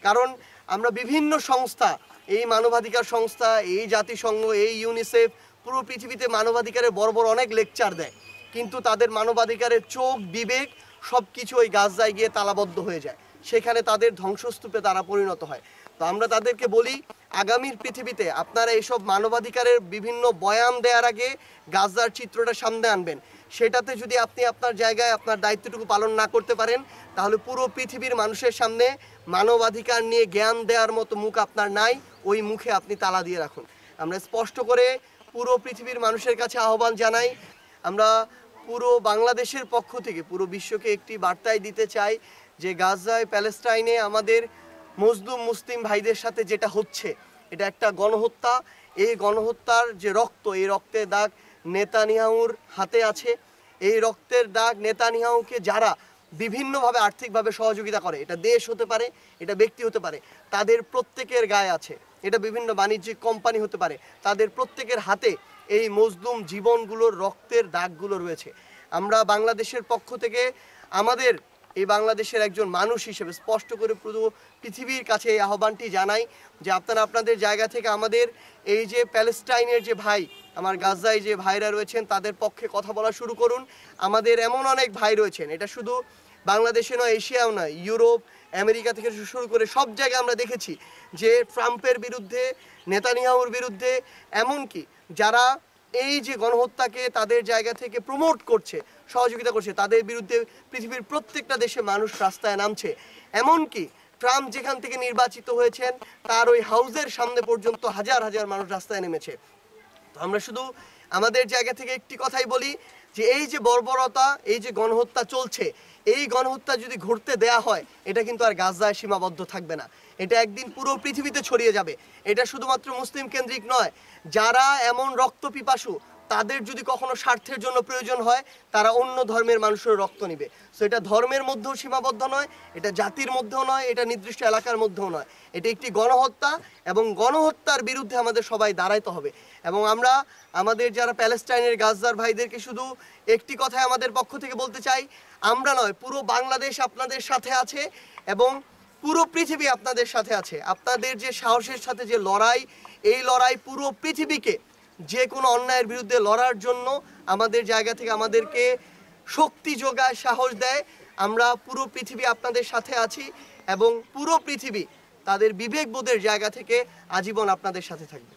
কারণ আমরা বিভিন্ন সংস্থা, এই মানবাধিকার সংস্থা, এই জাতিসংঘ, এই ইউনিসেফ পুরো পৃথিবীতে মানবাধিকারের বড় বড় অনেক লেকচার দেয়, কিন্তু তাদের মানবাধিকারের চোখ বিবেক সব কিছু ওই গাজায় গিয়ে তালাবদ্ধ হয়ে যায়, সেখানে তাদের ধ্বংসস্তূপে তারা পরিণত হয়। তো আমরা তাদেরকে বলি, আগামীর পৃথিবীতে আপনারা এইসব মানবাধিকারের বিভিন্ন বয়ান দেওয়ার আগে গাজার চিত্রটা সামনে আনবেন। সেটাতে যদি আপনি আপনার জায়গায় আপনার দায়িত্বটুকু পালন না করতে পারেন, তাহলে পুরো পৃথিবীর মানুষের সামনে মানবাধিকার নিয়ে জ্ঞান দেওয়ার মতো মুখ আপনার নাই, ওই মুখে আপনি তালা দিয়ে রাখুন। আমরা স্পষ্ট করে পুরো পৃথিবীর মানুষের কাছে আহ্বান জানাই, আমরা পুরো বাংলাদেশের পক্ষ থেকে পুরো বিশ্বকে একটি বার্তাই দিতে চাই যে গাজায় প্যালেস্টাইনে আমাদের মজলুম মুসলিম ভাইদের সাথে যেটা হচ্ছে এটা একটা গণহত্যা। এই গণহত্যার যে রক্ত, এই রক্তের দাগ নেতানিয়াহুর হাতে আছে। এই রক্তের দাগ নেতানিয়াহুকে যারা বিভিন্নভাবে আর্থিকভাবে সহযোগিতা করে, এটা দেশ হতে পারে, এটা ব্যক্তি হতে পারে, তাদের প্রত্যেকের গায়ে আছে। এটা বিভিন্ন বাণিজ্যিক কোম্পানি হতে পারে, তাদের প্রত্যেকের হাতে এই মজলুম জীবনগুলোর রক্তের দাগগুলো রয়েছে। আমরা বাংলাদেশের পক্ষ থেকে আমাদের এই বাংলাদেশের একজন মানুষ হিসেবে স্পষ্ট করে পুরো পৃথিবীর কাছে এই আহ্বানটি জানাই যে আপনারা আপনাদের জায়গা থেকে আমাদের এই যে প্যালেস্টাইনের যে ভাই, আমার গাজায় যে ভাইরা রয়েছেন তাদের পক্ষে কথা বলা শুরু করুন। আমাদের এমন অনেক ভাই রয়েছেন, এটা শুধু বাংলাদেশে নয়, এশিয়াও নয়, ইউরোপ আমেরিকা থেকে শুরু করে সব জায়গায় আমরা দেখেছি যে ট্রাম্পের বিরুদ্ধে, নেতানিয়াহুর বিরুদ্ধে, এমনকি যারা এই যে গণহত্যাকে তাদের জায়গা থেকে প্রমোট করছে, সহযোগিতা করছে, তাদের বিরুদ্ধে পৃথিবীর প্রত্যেকটা দেশে মানুষ রাস্তায় নামছে। এমনকি ট্রাম্প যেখান থেকে নির্বাচিত হয়েছেন তার ওই হাউসের সামনে পর্যন্ত হাজার হাজার মানুষ রাস্তায় নেমেছে। তো আমরা শুধু আমাদের জায়গা থেকে একটি কথাই বলি যে এই যে বর্বরতা, এই যে গণহত্যা চলছে, এই গণহত্যা যদি ঘটতে দেয়া হয় এটা কিন্তু আর গাজায় সীমাবদ্ধ থাকবে না, এটা একদিন পুরো পৃথিবীতে ছড়িয়ে যাবে। এটা শুধুমাত্র মুসলিম কেন্দ্রিক নয়, যারা এমন রক্ত পিপাসু তাদের যদি কখনো স্বার্থের জন্য প্রয়োজন হয় তারা অন্য ধর্মের মানুষের রক্ত নেবে। সো এটা ধর্মের মধ্যেও সীমাবদ্ধ নয়, এটা জাতির মধ্যেও নয়, এটা নির্দিষ্ট এলাকার মধ্যেও নয়, এটা একটি গণহত্যা এবং গণহত্যার বিরুদ্ধে আমাদের সবাই দাঁড়াইতে হবে। এবং আমরা আমাদের যারা প্যালেস্টাইনের গাজার ভাইদেরকে শুধু একটি কথাই আমাদের পক্ষ থেকে বলতে চাই, আমরা নয়, পুরো বাংলাদেশ আপনাদের সাথে আছে এবং পুরো পৃথিবী আপনাদের সাথে আছে। আপনাদের যে সাহসের সাথে যে লড়াই, এই লড়াই পুরো পৃথিবীকে যে কোনো অন্যায়ের বিরুদ্ধে লড়ার জন্য আমাদের জায়গা থেকে আমাদেরকে শক্তি যোগায়, সাহস দেয়। আমরা পুরো পৃথিবী আপনাদের সাথে আছি এবং পুরো পৃথিবী তাদের বিবেকবোধের জায়গা থেকে আজীবন আপনাদের সাথে থাকবে।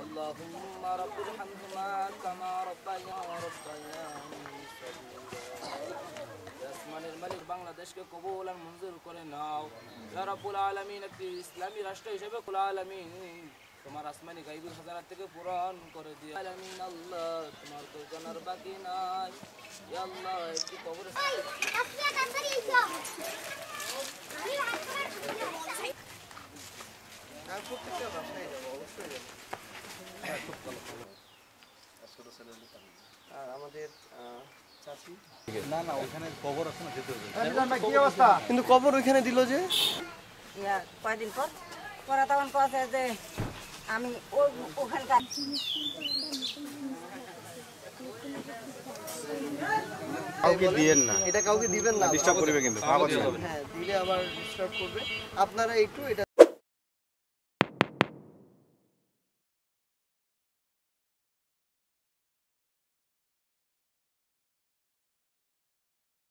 اللهم رب ارحمهما كما ربياني صغيرا আসমানের মালিক বাংলাদেশকে কবুল আর মঞ্জুর করে নাও ইয়া রাব্বুল আলামিন। একটি ইসলামী রাষ্ট্র হিসেবে কুল আলামিন তোমার আসমানি গায়বী খাজানা থেকে পূরণ করে দিও আলামিন। আল্লাহ তোমার তো জানার বাকি নাই, ইয়া আল্লাহ একটি কবর প্রত্যেকটা বাসায় যাবো, অবশ্যই যাবো। আর আমাদের চাচি না না ওখানে কবর আছে না, যেতে হবে। কিন্তু কবর ওইখানে দিল যে কয়দিন পর পরে তখন কথা যে আমি ওখানকার কাউকে দিয়েন না, এটা কাউকে দিবেন না, ডিস্টার্ব করবে কিন্তু। হ্যাঁ, দিলে আবার ডিস্টার্ব করবে। আপনারা একটু এটা